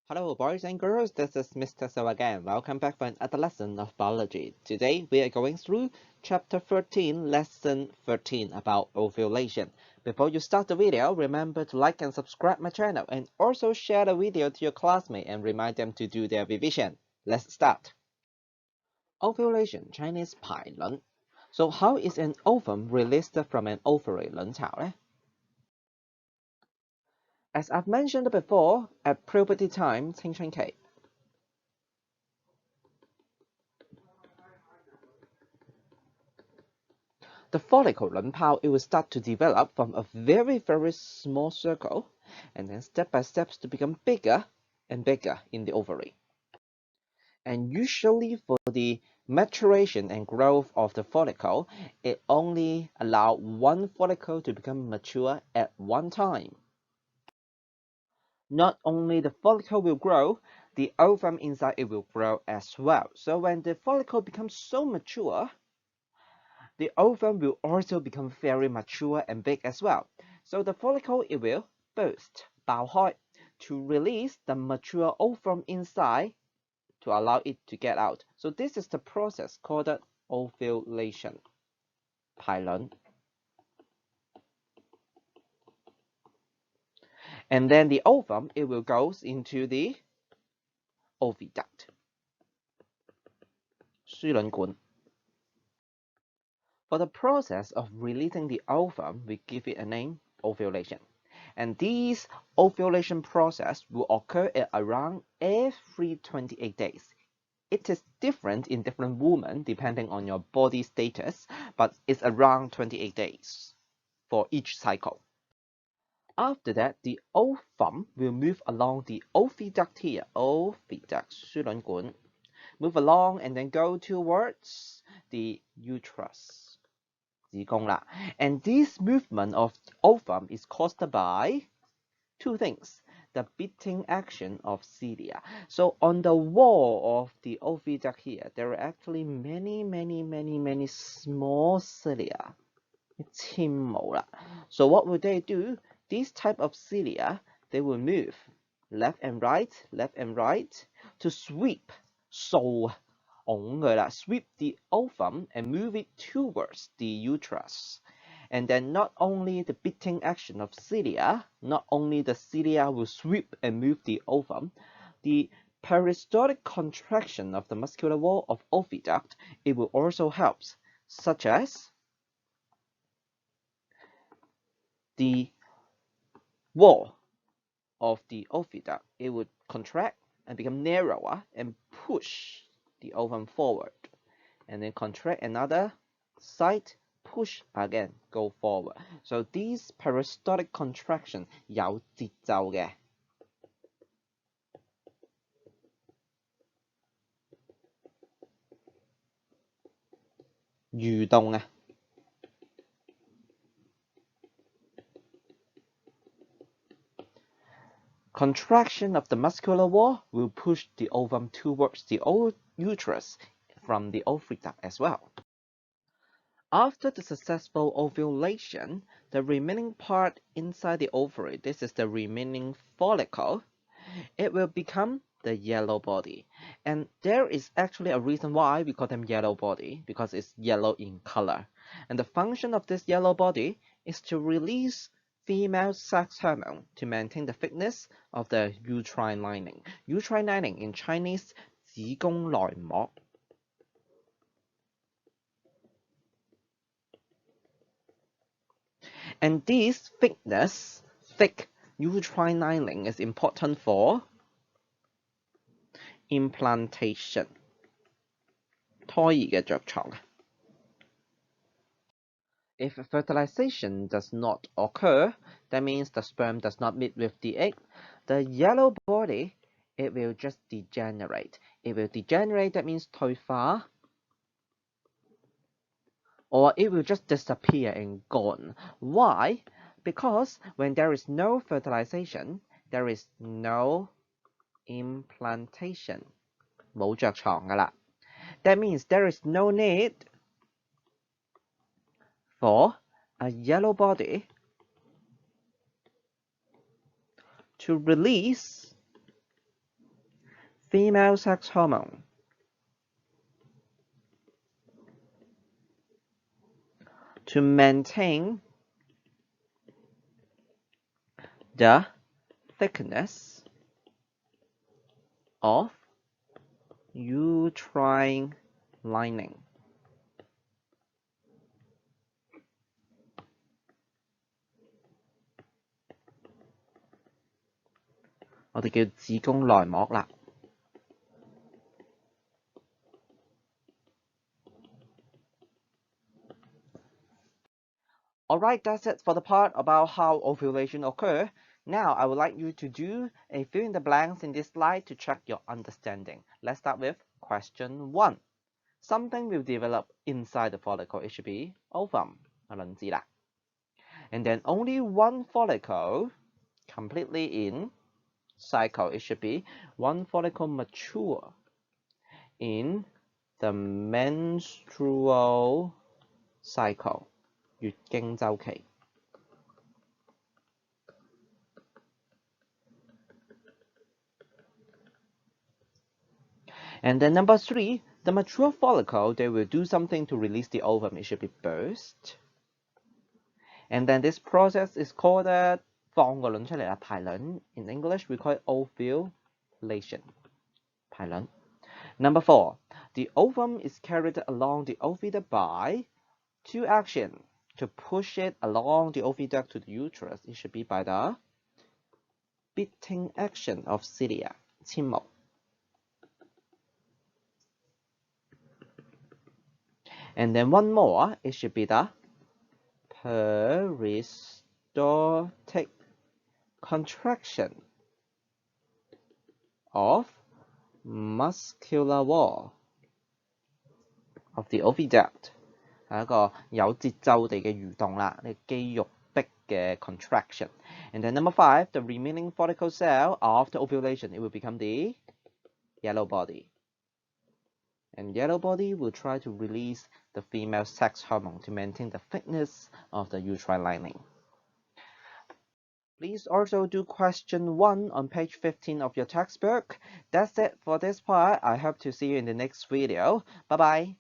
Hello boys and girls, this is Mr. So again. Welcome back for another lesson of biology. Today we are going through chapter 13, lesson 13 about ovulation. Before you start the video, remember to like and subscribe my channel and also share the video to your classmates and remind them to do their revision. Let's start. Ovulation, Chinese 排卵. So how is an ovum released from an ovary 卵巢呢? As I've mentioned before, at puberty time, 青春期, the follicle 卵泡 it will start to develop from a very small circle and then step by step to become bigger and bigger in the ovary. And usually for the maturation and growth of the follicle, it only allows one follicle to become mature at one time. Not only the follicle will grow, the ovum inside it will grow as well. So when the follicle becomes so mature, the ovum will also become very mature and big as well. So the follicle it will burst 爆開 to release the mature ovum inside to allow it to get out. So this is the process called ovulation. 排卵. And then the ovum it will goes into the oviduct. 輸卵管. For the process of releasing the ovum, we give it a name, ovulation. And this ovulation process will occur at around every 28 days. It is different in different women depending on your body status, but it's around 28 days for each cycle. After that, the ovum will move along the oviduct here, oviduct, 輸卵管, move along and then go towards the uterus. 子宮啦. And this movement of ovum is caused by two things. The beating action of cilia. So on the wall of the oviduct here, there are actually many small cilia. 纖毛啦. So what will they do? This type of cilia, they will move left and right to sweep, 掃sweep the ovum and move it towards the uterus. And then not only the beating action of cilia, not only the cilia will sweep and move the ovum, the peristaltic contraction of the muscular wall of oviduct, it will also help, such as the wall of the oviduct, it would contract and become narrower and push the ovum forward, and then contract another side, push again, go forward. So these peristaltic contraction 有節奏嘅。蠕動啊。Contraction of the muscular wall will push the ovum towards the uterus from the oviduct as well. After the successful ovulation, the remaining part inside the ovary, this is the remaining follicle, it will become the yellow body. And there is actually a reason why we call them yellow body, because it's yellow in color. And the function of this yellow body is to release female sex hormone to maintain the thickness of the uterine lining. Uterine lining in Chinese, 子宮內膜. And this thick uterine lining is important for implantation. 胎兒嘅着床. If fertilization does not occur, that means the sperm does not meet with the egg, the yellow body, it will just degenerate. It will degenerate, that means 退化, or it will just disappear and gone. Why? Because when there is no fertilization, there is no implantation. 冇着床㗎啦. That means there is no need for a yellow body to release female sex hormone to maintain the thickness of uterine lining。 我哋叫子宮內膜啦。Alright, that's it for the part about how ovulation occurs. Now, I would like you to do a fill in the blanks in this slide to check your understanding. Let's start with question 1. Something will develop inside the follicle. It should be ovum, 卵子啦。And then only one follicle completely in cycle. It should be one follicle mature in the menstrual cycle. 月經週期。And then number 3, the mature follicle, they will do something to release the ovum. It should be burst. And then this process is called 放個卵出嚟啦，排卵。In English, we call it ovulation. 排卵。Number 4, the ovum is carried along the oviduct by 2 actions. To push it along the oviduct to the uterus, it should be by the beating action of cilia, 纖毛。And then one more, it should be the peristaltic contraction of muscular wall of the oviduct. 係一個有節奏地嘅蠕動啦，呢個肌肉壁嘅 contraction。And then number 5, the remaining follicle cell after ovulation, it will become the yellow body. And yellow body will try to release the female sex hormone to maintain the thickness of the uterine lining. Please also do question 1 on page 15 of your textbook. That's it for this part. I hope to see you in the next video. Bye-bye.